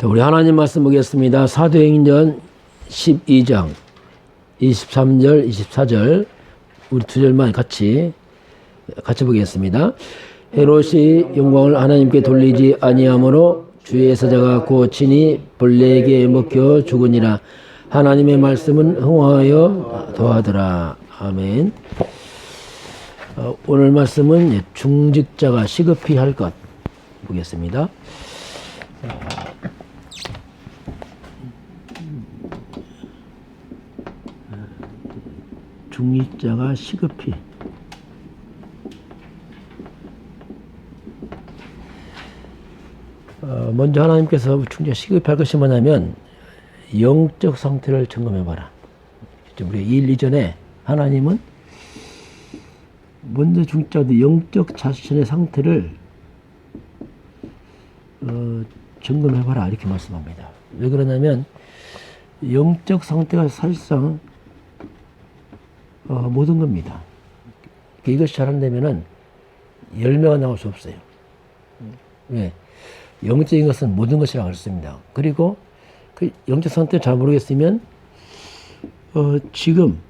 자, 우리 하나님 말씀 보겠습니다. 사도행전 12장 23절, 24절 우리 두 절만 같이 보겠습니다. 헤롯이 영광을 하나님께 돌리지 아니하므로 주의 사자가 곧 친히 벌레에게 먹혀 죽으니라. 하나님의 말씀은 흥하여 더하더라. 아멘. 오늘 말씀은 중직자가 시급히 할 것 보겠습니다. 중직자가 시급히 먼저 하나님께서 중직자 시급히 할 것이 뭐냐면 영적 상태를 점검해봐라. 우리 일 이전에 하나님은 먼저 중직자들 영적 자신의 상태를 점검해봐라 이렇게 말씀합니다. 왜 그러냐면 영적 상태가 사실상 모든 겁니다. 이것이 잘 안 되면은 열매가 나올 수 없어요. 왜? 영적인 것은 모든 것이라고 했습니다. 그리고 그 영적 상태를 잘 모르겠으면 지금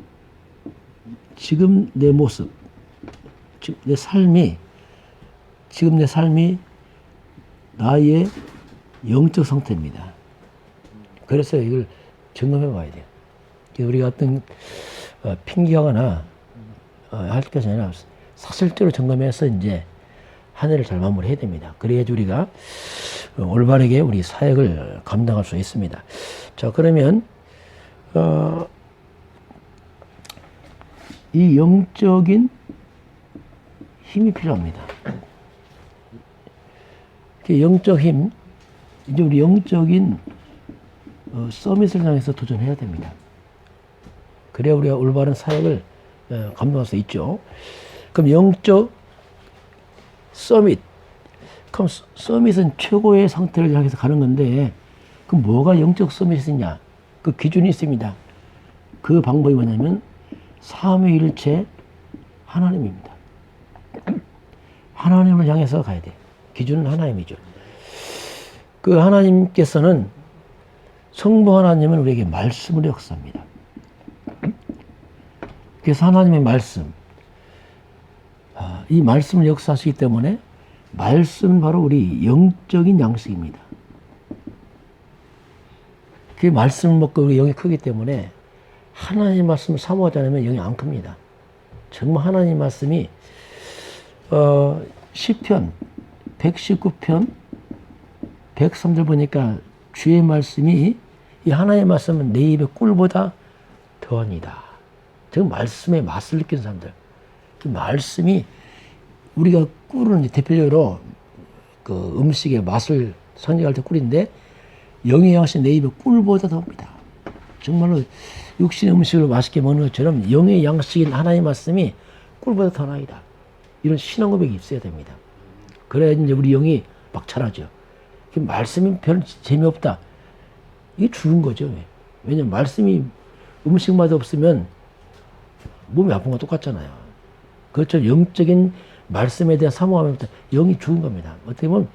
내 모습, 지금 내 삶이 나의 영적 상태입니다. 그래서 이걸 점검해 봐야 돼요. 우리가 어떤 핑계하거나 할 것이 아니라 사실적으로 점검해서 이제 한 해를 잘 마무리해야 됩니다. 그래야지 우리가 올바르게 우리 사역을 감당할 수 있습니다. 자, 그러면 이 영적인 힘이 필요합니다. 영적 힘, 이제 우리 영적인 서밋을 향해서 도전해야 됩니다. 그래야 우리가 올바른 사역을 감당할 수 있죠. 그럼 영적 서밋. 그럼 서밋은 최고의 상태를 향해서 가는 건데, 그럼 뭐가 영적 서밋이냐? 그 기준이 있습니다. 그 방법이 뭐냐면, 삼위일체 하나님입니다. 하나님을 향해서 가야 돼. 기준은 하나님이죠. 그 하나님께서는, 성부 하나님은 우리에게 말씀으로 역사합니다. 그래서 하나님의 말씀, 이 말씀을 역사하시기 때문에 말씀은 바로 우리 영적인 양식입니다. 그 말씀을 먹고 우리 영이 크기 때문에 하나님의 말씀을 사모하지 않으면 영이 안 큽니다. 정말 하나님의 말씀이 시편 119편 103절 보니까 주의 말씀이 이 하나님의 말씀은 내 입의 꿀보다 더하니다. 저 말씀의 맛을 느끼는 사람들. 그 말씀이 우리가 꿀은 대표적으로 그 음식의 맛을 상징할 때 꿀인데 영의 양식 내 입에 꿀보다 더합니다. 정말로 육신의 음식을 맛있게 먹는 것처럼 영의 양식인 하나님의 말씀이 꿀보다 더 나이다. 이런 신앙 고백이 있어야 됩니다. 그래야 이제 우리 영이 막 자라죠. 말씀이 별 재미없다. 이게 죽은 거죠. 왜냐면 말씀이 음식 맛 없으면 몸이 아픈 거 똑같잖아요. 그렇죠. 영적인 말씀에 대한 사모함에 영이 죽은 겁니다. 어떻게 보면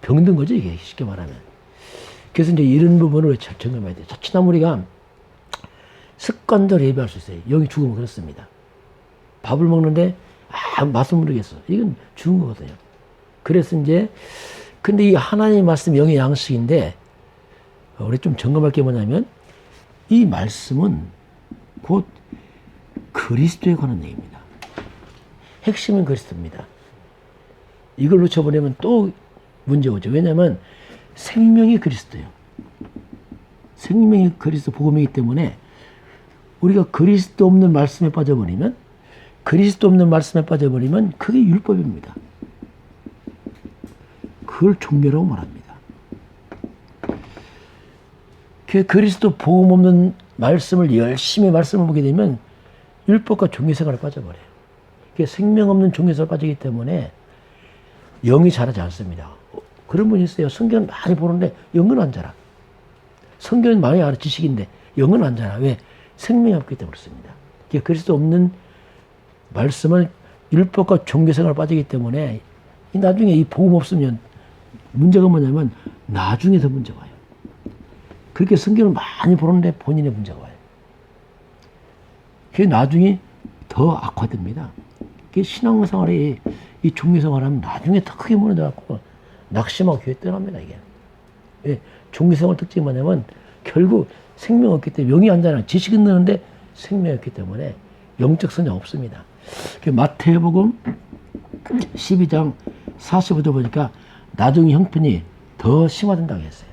병든 거죠, 이게 쉽게 말하면. 그래서 이제 이런 부분을 잘 점검해야 돼요. 자칫하면 우리가 습관대로 예배할 수 있어요. 영이 죽으면 그렇습니다. 밥을 먹는데 맛을 모르겠어. 이건 죽은 거거든요. 그래서 이제 근데 이 하나님의 말씀 영의 양식인데 우리 좀 점검할 게 뭐냐면 이 말씀은 곧 그리스도에 관한 얘기입니다. 핵심은 그리스도입니다. 이걸 놓쳐버리면 또 문제 오죠. 왜냐하면 생명이 그리스도예요. 생명이 그리스도 복음이기 때문에 우리가 그리스도 없는 말씀에 빠져버리면 그게 율법입니다. 그걸 종교라고 말합니다. 그리스도 복음 없는 말씀을 열심히 말씀을 보게 되면 율법과 종교생활에 빠져버려요. 생명 없는 종교생활에 빠지기 때문에 영이 자라지 않습니다. 그런 분이 있어요. 성경을 많이 보는데 영은 안 자라. 성경은 많이 알아 지식인데 영은 안 자라. 왜? 생명이 없기 때문에 그렇습니다. 그리스도 없는 말씀을 율법과 종교생활에 빠지기 때문에 나중에 이 복음 없으면 문제가 뭐냐면 나중에 더 문제가 와요. 그렇게 성경을 많이 보는데 본인의 문제가 와요. 그게 나중에 더 악화됩니다. 그게 신앙생활에 이 종교생활하면 나중에 더 크게 무너져갖고 낙심하고 교회 떠납니다, 이게. 예, 종교생활 특징이 뭐냐면 결국 생명 없기 때문에 영이 안 자라는 지식은 느는데 생명이 없기 때문에 영적 성장 없습니다. 마태복음 12장 45절 보니까 나중에 형편이 더 심화된다고 했어요.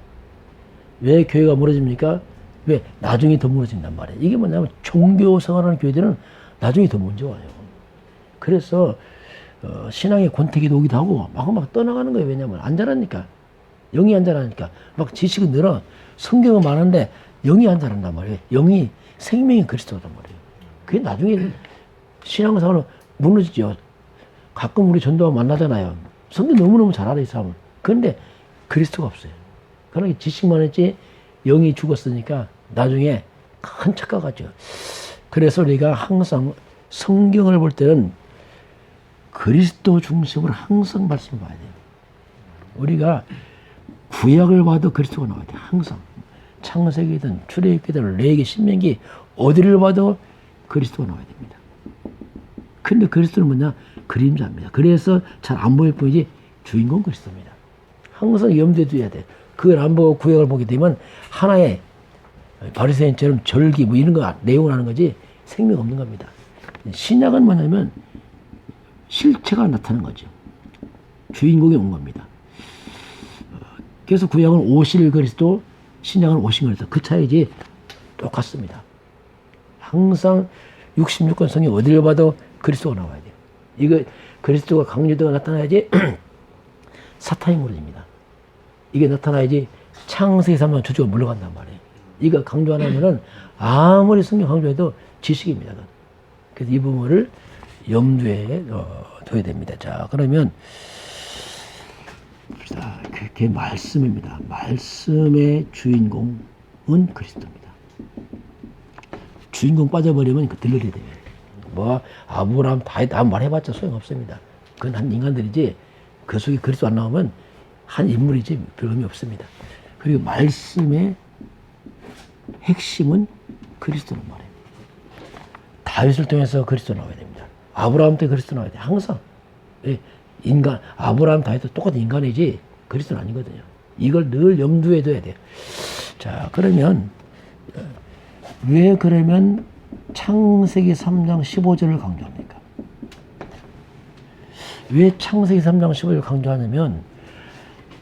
왜 교회가 무너집니까? 왜? 나중에 더 무너진단 말이에요. 이게 뭐냐면 종교 생활하는 교회들은 나중에 더 문제 와요. 그래서 신앙의 권태기도 오기도 하고 막 떠나가는 거예요. 왜냐면 안 자라니까. 영이 안 자라니까. 막 지식은 늘어. 성경은 많은데 영이 안 자란단 말이에요. 영이 생명이 그리스도란 말이에요. 그게 나중에 신앙생활은 무너지죠. 가끔 우리 전도와 만나잖아요. 성경 너무너무 잘 알아, 이 사람은. 그런데 그리스도가 없어요. 그러니까 지식만 했지 영이 죽었으니까 나중에 큰 착각하죠. 그래서 우리가 항상 성경을 볼 때는 그리스도 중심으로 항상 말씀을 봐야 돼요. 우리가 구약을 봐도 그리스도가 나와야 돼요. 항상. 창세기든 출애굽기든 레위기, 신명기 어디를 봐도 그리스도가 나와야 됩니다. 근데 그리스도는 뭐냐? 그림자입니다. 그래서 잘 안 보일 뿐이지 주인공 그리스도입니다. 항상 염두에 두어야 돼. 그걸 안 보고 구약을 보게 되면 하나의 바리새인처럼 절기 뭐 이런 거 내용을 하는 거지 생명 없는 겁니다. 신약은 뭐냐면 실체가 나타나는 거죠. 주인공이 온 겁니다. 그래서 구약은 오실 그리스도, 신약은 오신 그리스도. 그 차이지 똑같습니다. 항상 66권 성경 어디를 봐도 그리스도가 나와야 돼요. 이거 그리스도가 강조도가 나타나야지 사탄이 무너집니다. 이게 나타나야지 창세기 3장 주주가 물러간단 말이에요. 이거 강조 안 하면은 아무리 성경 강조해도 지식입니다. 그래서 이 부분을 염두에 둬야 됩니다. 자, 그러면 봅시다. 그게 말씀입니다. 말씀의 주인공은 그리스도입니다. 주인공 빠져버리면 그 들러리 돼요. 뭐 아브라함 다윗 말해봤자 소용없습니다. 그건 한 인간들이지 그 속에 그리스도 안 나오면 한 인물이지 별 의미 없습니다. 그리고 말씀의 핵심은 그리스도란 말이에요. 다윗을 통해서 그리스도 나와야 됩니다. 아브라함 때 그리스도 나와야 돼요. 항상. 인간, 아브라함 다윗도 똑같은 인간이지 그리스도는 아니거든요. 이걸 늘 염두에 둬야 돼요. 자, 그러면 왜 그러면 창세기 3장 15절을 강조합니까? 왜 창세기 3장 15절을 강조하냐면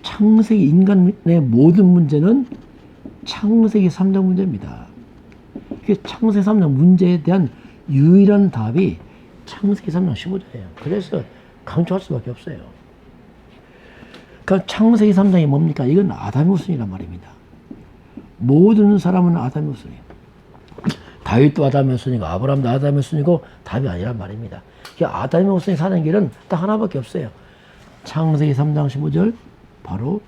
창세기 인간의 모든 문제는 창세기 3장 문제입니다. 창세기 3장 문제에 대한 유일한 답이 창세기 3장 15절이에요. 그래서 강조할 수밖에 없어요. 그러니까 창세기 3장이 뭡니까? 이건 아담의 후손이란 말입니다. 모든 사람은 아담의 후손이에요. 다윗도 아담의 후손이고 아브라함도 아담의 후손이고 답이 아니란 말입니다. 아담의 후손이 사는 길은 딱 하나밖에 없어요. 창세기 3장 15절 바로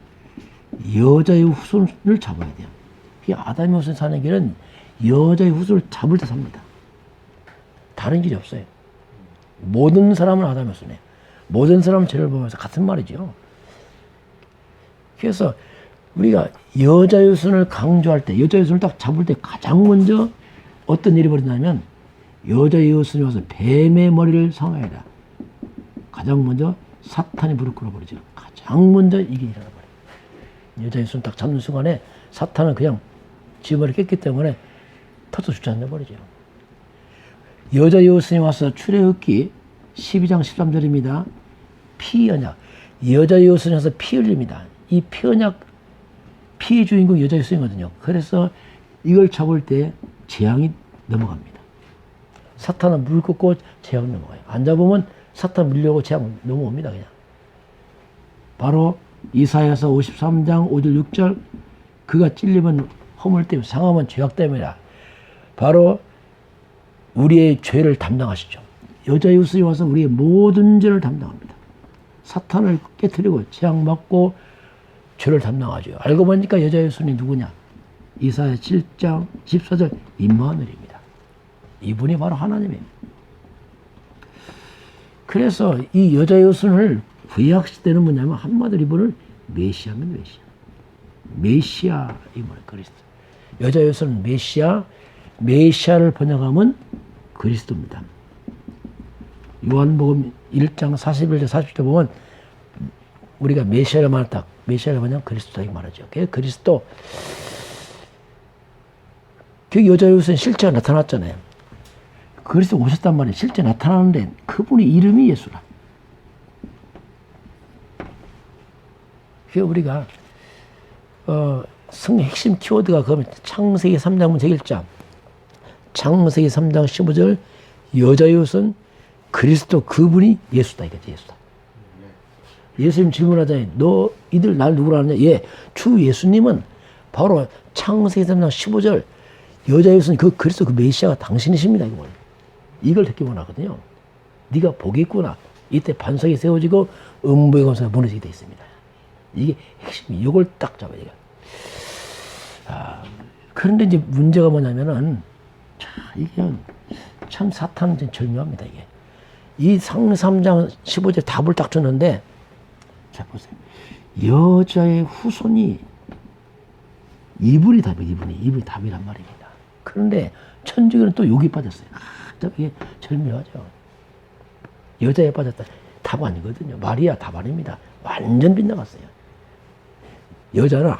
여자의 후손을 잡아야 돼요. 아담의 후손이 사는 길은 여자의 후손을 잡을 때 삽니다. 다른 길이 없어요. 모든 사람은 아담의 후손이에요. 모든 사람은 죄를 보면서 같은 말이죠. 그래서 우리가 여자의 후손을 강조할 때, 여자의 후손을 딱 잡을 때 가장 먼저 어떤 일이 벌어지냐면 여자의 후손이 와서 뱀의 머리를 상하여라. 가장 먼저 사탄이 무릎 꿇어버리죠. 가장 먼저 이게 일어나 버려요. 여자의 후손 딱 잡는 순간에 사탄은 그냥 지 머리 깼기 때문에 터져 주저앉아 버리죠. 여자의 후손이 와서 출애굽기 12장 13절입니다. 피 언약. 여자의 후손이 와서 피 흘립니다. 이 피 언약, 피의 주인공 여자의 후손이거든요. 그래서 이걸 잡을 때 재앙이 넘어갑니다. 사탄은 물 긋고 재앙 넘어가요. 안 잡으면 사탄 물려고 재앙 넘어옵니다. 그냥. 바로 이사야서 53장 5절 6절 그가 찔리면 허물 때문에 상하면 죄악 때문이라. 바로 우리의 죄를 담당하시죠. 여자의 후손이 와서 우리의 모든 죄를 담당합니다. 사탄을 깨뜨리고 재앙 맞고 죄를 담당하죠. 알고 보니까 여자의 후손이 누구냐? 이사야 7장 14절 임마누엘입니다. 이분이 바로 하나님이에요. 그래서 이 여자의 후손을 구약시대는 뭐냐면 한마디로 이분을 메시아면 메시아. 메시아 이 말 그리스도. 여자 요소는 메시아, 메시아를 번역하면 그리스도입니다. 요한복음 1장 41절 40절 보면 우리가 메시아를 말했다. 메시아를 번역하면 그리스도다 이 말하죠. 그리스도. 그 여자 요소는 실제가 나타났잖아요. 그리스도 오셨단 말이에요. 실제 나타나는데 그분의 이름이 예수라. 그게 우리가 성의 핵심 키워드가 그러면 창세기 3장 문제 1장 창세기 3장 15절 여자 요소는 그리스도 그분이 예수다 이거지. 예수다. 예수님 질문하잖아요. 너 이들 날 누구라 하느냐? 예, 주 예수님은 바로 창세기 3장 15절 여자 요소는 그 그리스도 그 메시아가 당신이십니다. 이걸 듣기 원하거든요. 네가 복이 있구나. 이때 반석이 세워지고 음부의 검사가 무너지게 되어 있습니다. 이게 핵심이 이걸 딱 잡아야 돼요. 그런데 이제 문제가 뭐냐면은 이게 참 사탄은 좀 절묘합니다. 이게 이 상 3장 15절 답을 딱 줬는데 자 보세요. 여자의 후손이 이분이 답이에요. 이분이 답이란 말입니다. 그런데 천주교는 또 여기 빠졌어요. 이게 절묘하죠. 여자에 빠졌다. 답 아니거든요. 마리아 답 아닙니다. 완전 빗나갔어요. 여자는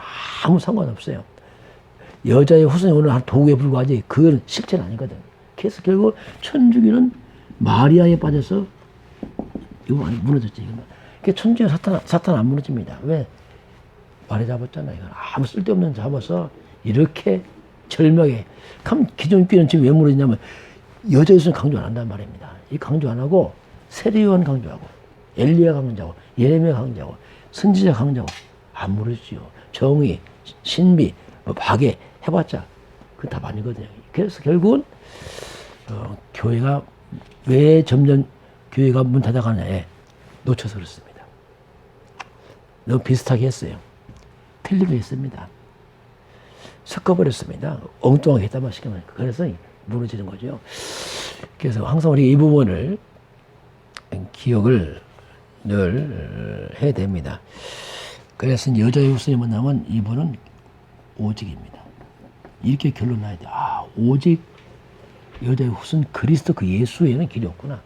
아무 상관없어요. 여자의 후손이 오늘 한 도구에 불과하지 그건 실체는 아니거든. 그래서 결국 천주교는 마리아에 빠져서 이거 많이 무너졌죠. 그러니까 천주교 사탄 안 무너집니다. 왜? 마리아 잡았잖아요. 이건 아무 쓸데없는 잡아서 이렇게 절묘하게. 그럼 기존 교회는 지금 왜 무너지냐면 여자의 후손 강조 안 한단 말입니다. 이 강조 안 하고 세례요한 강조하고 엘리야 강조하고 예레미야 강조하고 선지자 강조하고 안 무너지죠. 정의, 신비, 박애 해봤자 그건 답 아니거든요. 그래서 결국은 교회가 왜 점점 교회가 문 닫아가냐에 놓쳐서 그렇습니다. 너무 비슷하게 했어요. 틀리게 했습니다. 섞어버렸습니다. 엉뚱하게 했단 말이죠. 그래서 무너지는 거죠. 그래서 항상 우리 이 부분을 기억을 늘 해야 됩니다. 그래서 여자의 후손이 뭐냐면 이분은 오직입니다. 이렇게 결론 나야 돼. 오직 여자의 후손 그리스도 그 예수에는 길이 없구나.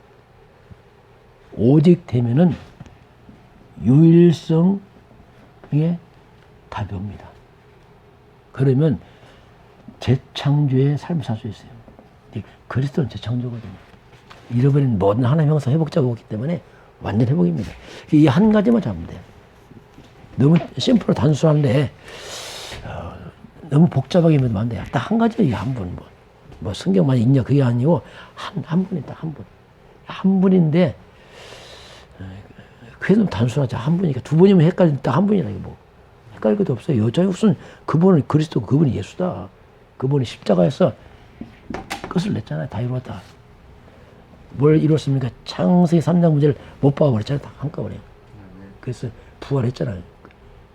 오직 되면은 유일성의 답이 옵니다. 그러면 재창조의 삶을 살 수 있어요. 그리스도는 재창조거든요. 잃어버린 모든 하나님의 형상 회복자가 오기 때문에 완전 회복입니다. 이 한 가지만 잡으면 돼요. 너무 심플로 단순한데 너무 복잡하게 하면 안 돼요. 딱 한 가지예요. 한 분. 뭐 성경만 읽냐 그게 아니고 한 분이다. 한 분. 한 분인데 그게 좀 단순하죠. 한 분이니까 두 분이면 헷갈린다. 한 분이라 이거 뭐 헷갈릴 것도 없어요. 여자의 후손 그분은 그리스도 그분이 예수다. 그분이 십자가에서 끝을 냈잖아요. 다 이루었다. 뭘 이뤘습니까? 창세기 3장 문제를 못 박아버렸잖아요. 다 한꺼번에. 그래서 부활했잖아요.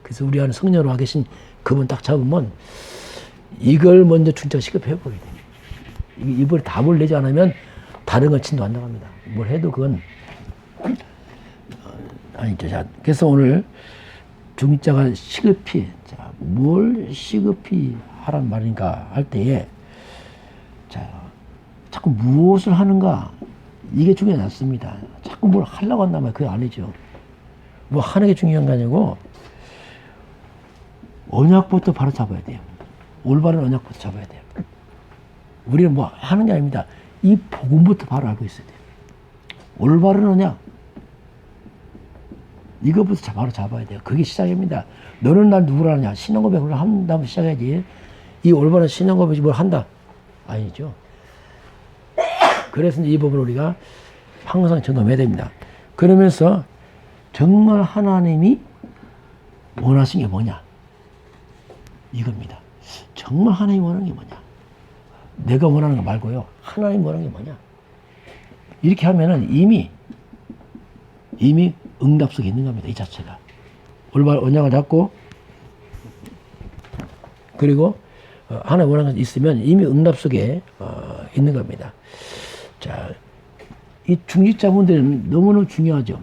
그래서 우리 안에 성령으로 와 계신 그분 딱 잡으면 이걸 먼저 중자가 시급해버려야 돼요. 이번에 답을 내지 않으면 다른 건 진도 안 나갑니다. 뭘 해도 그건 아니죠. 자, 그래서 오늘 중자가 시급히 자, 뭘 시급히 하란 말인가 할 때에 자, 자꾸 무엇을 하는가 이게 중요하지 않습니다. 자꾸 뭘 하려고 한다면 그게 아니죠. 뭐 하는 게 중요한 게 아니고 언약부터 바로 잡아야 돼요. 올바른 언약부터 잡아야 돼요. 우리는 뭐 하는 게 아닙니다. 이 복음부터 바로 알고 있어야 돼요. 올바른 언약 이것부터 바로 잡아야 돼요. 그게 시작입니다. 너는 날 누구라 하냐? 신앙 고백을 한다면 시작해야지. 이 올바른 신앙 고백이 뭘 한다? 아니죠. 그래서 이 부분을 우리가 항상 점검해야 됩니다. 그러면서 정말 하나님이 원하신 게 뭐냐? 이겁니다. 정말 하나님이 원하는 게 뭐냐? 내가 원하는 거 말고요. 하나님이 원하는 게 뭐냐? 이렇게 하면은 이미 응답 속에 있는 겁니다. 이 자체가. 올바른 언약을 잡고 그리고 하나님 원하는 게 있으면 이미 응답 속에 있는 겁니다. 자, 이 중직자분들은 너무너무 중요하죠.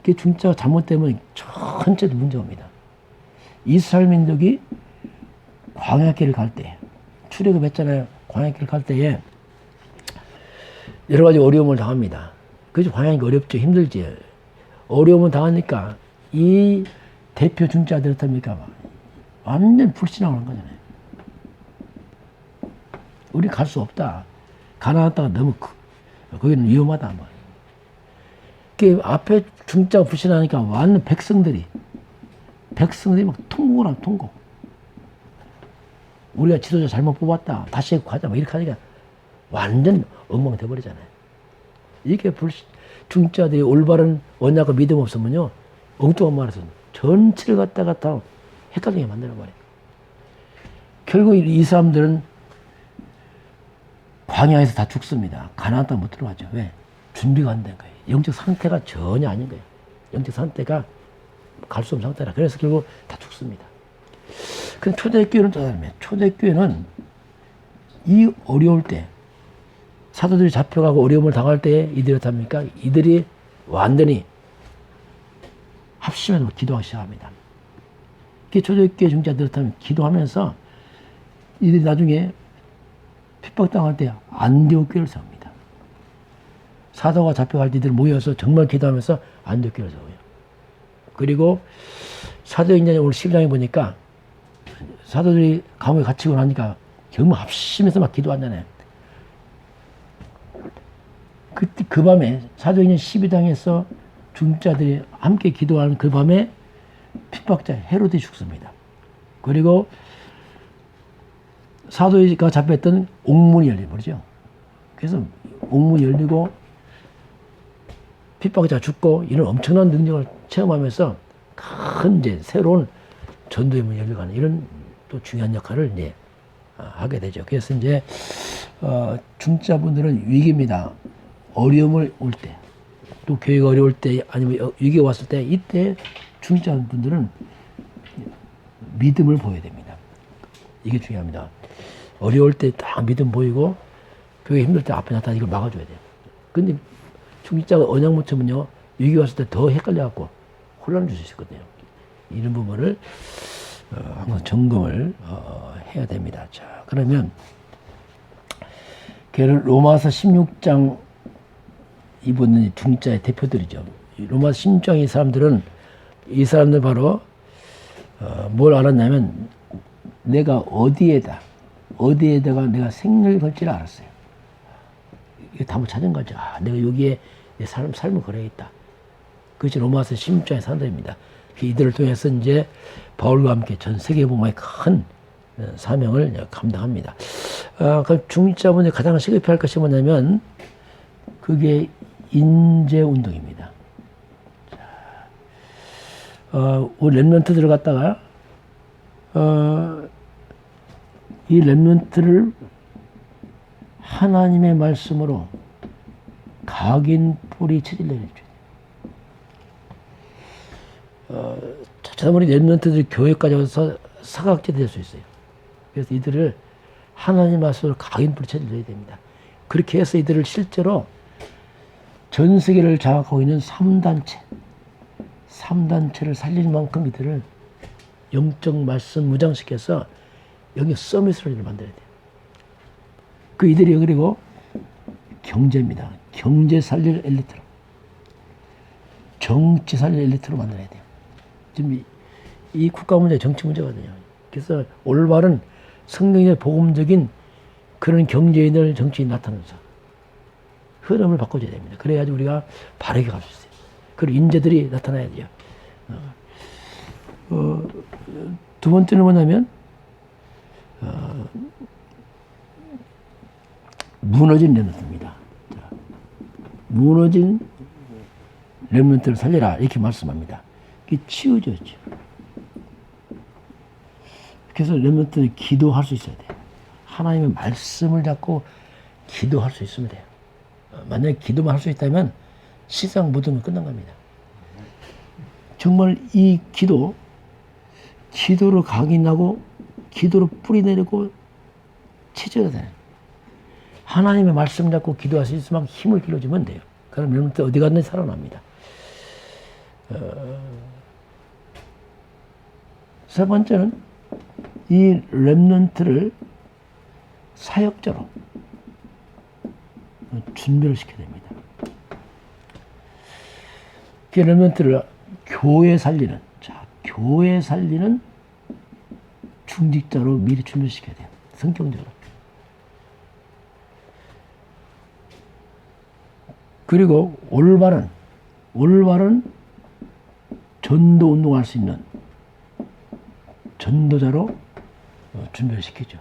그 중직자가 잘못되면 전체도 문제입니다. 이스라엘 민족이 광야길을 갈 때, 출애굽했잖아요. 광야길을 갈 때에 여러 가지 어려움을 당합니다. 그래서 광야니까 어렵죠. 힘들지. 어려움을 당하니까 이 대표 중자들 어떻습니까? 완전 불신앙을 한 거잖아요. 우리 갈 수 없다. 가나안 땅은 너무 거기는 위험하다. 그 앞에 중자가 불신하니까 완전 백성들이 막 통곡을 하면 통곡. 우리가 지도자 잘못 뽑았다. 다시 가자. 막 이렇게 하니까 완전 엉망 돼버리잖아요. 이게 중자들이 올바른 언약과 믿음 없으면요. 엉뚱한 말해서 전체를 갖다가 다 헷갈리게 만드는 거예요. 결국 이 사람들은 광야에서 다 죽습니다. 가나안 땅 못 들어가죠. 왜? 준비가 안 된 거예요. 영적 상태가 전혀 아닌 거예요. 영적 상태가 갈 수 없는 상태라. 그래서 결국 다 죽습니다. 근데 초대교회는 또 다르면 초대교회는 이 어려울 때 사도들이 잡혀가고 어려움을 당할 때 이들이 어떻습니까? 이들이 완전히 합심해서 기도하기 시작합니다. 초대교회 중자들이 어떻다면 기도하면서 이들이 나중에 핍박당할 때 안디옥 교회를 세웁니다. 사도가 잡혀갈 때 이들 모여서 정말 기도하면서 안디옥 교회를 세워요. 그리고 사도행전에 오늘 11장에 보니까 사도들이 감옥에 갇히고 나니까 정말 합심해서 막 기도한다네. 그 밤에 사도행전 12장에서 중자들이 함께 기도하는 그 밤에 핍박자 헤로데 죽습니다. 그리고 사도가 잡혔던 옥문이 열려버리죠. 그래서 옥문이 열리고 핍박자 죽고 이런 엄청난 능력을 체험하면서 큰 이제 새로운 전도의 문이 열려가는 이런 또 중요한 역할을 이제 하게 되죠. 그래서 이제 중자분들은 위기입니다. 어려움을 올 때, 또 교회가 어려울 때, 아니면 위기가 왔을 때, 이때 중자분들은 믿음을 보여야 됩니다. 이게 중요합니다. 어려울 때 딱 믿음 보이고, 교회 힘들 때 앞에 나타나 이걸 막아줘야 돼요. 근데 중자가 언약 못 치면요, 위기 왔을 때 더 헷갈려갖고 혼란을 줄 수 있거든요. 이런 부분을 항상 점검을 해야 됩니다. 자, 그러면 로마서 16장 이분은 중자의 대표들이죠. 로마서 16장 이 사람들 바로 뭘 알았냐면 내가 어디에다가 내가 생명을 걸지를 알았어요. 이게 답을 찾은 거죠. 내가 여기에 내 삶을 걸어야겠다. 그것이 로마서 16장의 사람들입니다. 이들을 통해서 이제 바울과 함께 전 세계 복음의 큰 사명을 감당합니다. 그 중자분이 가장 시급해할 것이 뭐냐면 그게 인재 운동입니다. 우리 렘넌트들을 갖다가 이 렘넌트를 하나님의 말씀으로 각인 뿌리 체질 내려줘요. 찾아보니 렘넌트들이 교회까지 와서 사각지대 될 수 있어요. 그래서 이들을 하나님 말씀으로 각인 뿌리 체질 내야 됩니다. 그렇게 해서 이들을 실제로 전 세계를 장악하고 있는 3단체를 살릴 만큼 이들을 영적 말씀 무장시켜서 여기 서밋을 만들어야 돼요. 그 이들이 그리고 경제입니다. 경제 살릴 엘리트로, 정치 살릴 엘리트로 만들어야 돼요. 지금 이 국가 문제, 정치 문제거든요. 그래서 올바른 성경의 복음적인 그런 경제인들, 정치인이 나타나서 흐름을 바꿔줘야 됩니다. 그래야지 우리가 바르게 갈 수 있어요. 그리고 인재들이 나타나야 돼요. 두 번째는 뭐냐면 무너진 렘넌트입니다. 무너진 렘넌트를 살려라 이렇게 말씀합니다. 이게 치유졌죠. 그래서 렘넌트는 기도할 수 있어야 돼요. 하나님의 말씀을 잡고 기도할 수 있으면 돼요. 만약에 기도만 할 수 있다면 세상 모든 건 끝난 겁니다. 정말 이 기도로 각인하고 기도로 뿌리내리고 체질해야 돼요. 하나님의 말씀 잡고 기도할 수 있으면 힘을 길러주면 돼요. 그럼 렘넌트 어디 갔는지 살아납니다. 세 번째는 이 렘넌트를 사역자로 준비를 시켜야 됩니다. 그 렘넌트를 교회 살리는, 교회 살리는 중직자로 미리 준비시켜야 돼요. 성경적으로. 그리고 올바른 전도 운동할 수 있는 전도자로 준비를 시키죠.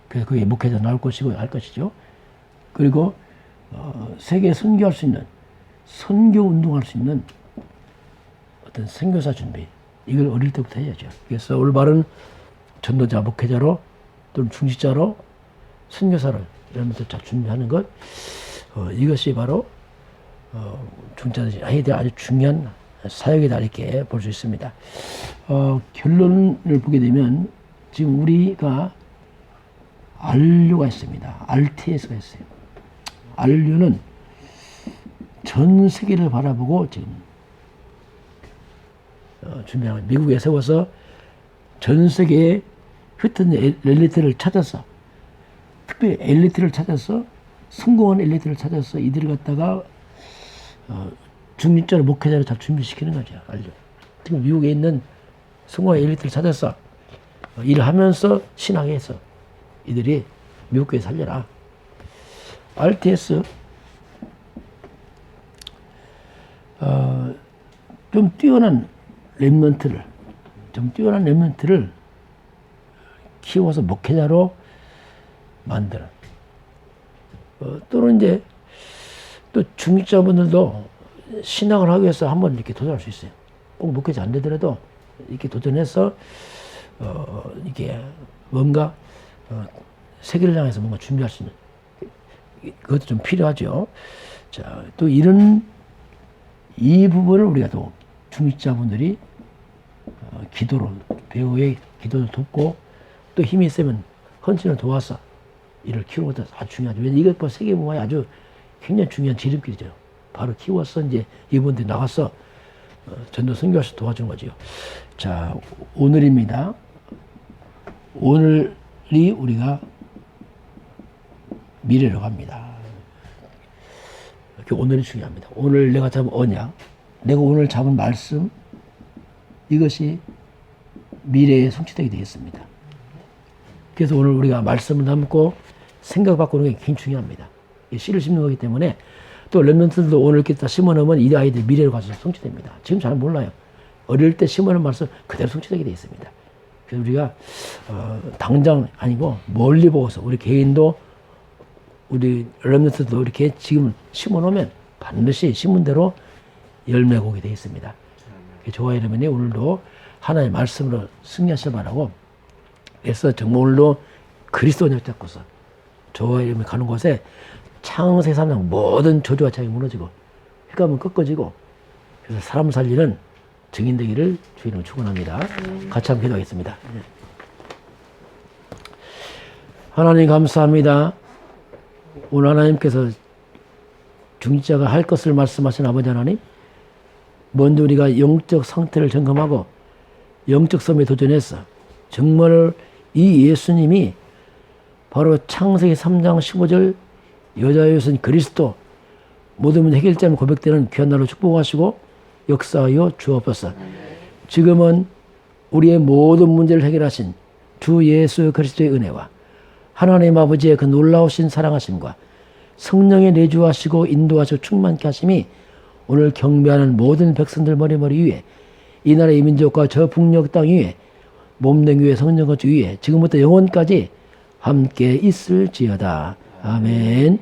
그래서 그게 목회자 나올 것이고 할 것이죠. 그리고 세계에 선교할 수 있는, 선교 운동할 수 있는 어떤 선교사 준비, 이걸 어릴 때부터 해야죠. 그래서 올바른 전도자, 목회자로 또는 중직자로 선교사를 이런 것들 잘 준비하는 것, 이것이 바로 중직자들이 아주 중요한 사역이다, 이렇게 볼 수 있습니다. 결론을 보게 되면 지금 우리가 RU가 있습니다. RTS가 있어요. RU는 전 세계를 바라보고 지금 준비하는, 미국에 세워서 전 세계에 흩어진 엘리트를 찾아서, 특별히 엘리트를 찾아서, 성공한 엘리트를 찾아서 이들을 갖다가 중립자로 목회자로 잘 준비시키는 거죠. 지금 미국에 있는 성공한 엘리트를 찾아서 일을 하면서 신앙에서 이들이 미국 교회 살려라. RTS 좀 뛰어난 렘넌트를 키워서 목회자로 만드는, 또는 이제 또 중직자분들도 신앙을 하기 위해서 한번 이렇게 도전할 수 있어요. 꼭 목회자 안 되더라도 이렇게 도전해서 이게 뭔가 세계를 향해서 뭔가 준비할 수 있는, 그것도 좀 필요하죠. 자, 또 이 부분을 우리가 또 중직자분들이 기도로, 배우의 기도를 돕고 또 힘이 있으면 헌신을 도와서 이를 키우는 것도 아주 중요하죠. 왜냐하면 이것 세계문화에 아주 굉장히 중요한 지름길이죠. 바로 키워서 이제 이분들이 나가서 전도 선교할 수 도와주는 거죠. 자, 오늘입니다. 오늘이 우리가 미래로 갑니다. 오늘이 중요합니다. 오늘 내가 잡은 언약, 내가 오늘 잡은 말씀, 이것이 미래에 성취되게 되겠습니다. 그래서 오늘 우리가 말씀을 담고 생각 바꾸는 게 굉장히 중요합니다. 씨를 심는 거기 때문에, 또 렘넌트들도 오늘 이렇게 다 심어놓으면 이 아이들 미래로 가서 성취됩니다. 지금 잘 몰라요. 어릴 때 심어놓은 말씀 그대로 성취되게 되어 있습니다. 그래서 우리가 당장 아니고 멀리 보고서, 우리 개인도 우리 렘넌트도 이렇게 지금 심어놓으면 반드시 심은 대로 열매가 오게 되어 있습니다. 저와 여러분이 오늘도 하나의 말씀으로 승리하시길 바라고, 그래서 정말 오늘도 그리스도인을 잡고서 저와 여러분이 가는 곳에 창세기 3장 모든 저주와 장이 무너지고 휘감은 꺾어지고, 그래서 사람 살리는 증인 되기를 주님으로 축원합니다. 같이 한번 기도하겠습니다. 하나님 감사합니다. 오늘 하나님께서 중직자가 할 것을 말씀하신 아버지 하나님, 먼저 우리가 영적 상태를 점검하고 영적 섬에 도전해서 정말 이 예수님이 바로 창세기 3장 15절 여자의 신 그리스도, 모든 문제 해결자로 고백되는 귀한 날로 축복하시고 역사하여 주옵소서. 지금은 우리의 모든 문제를 해결하신 주 예수 그리스도의 은혜와 하나님 아버지의 그 놀라우신 사랑하심과 성령의 내주하시고 인도하시고 충만케 하심이 오늘 경배하는 모든 백성들 머리머리 위에, 이 나라의 민족과 저 북녘 땅 위에, 몸된 교회 성령 거주 위에 지금부터 영원까지 함께 있을지어다. 아멘.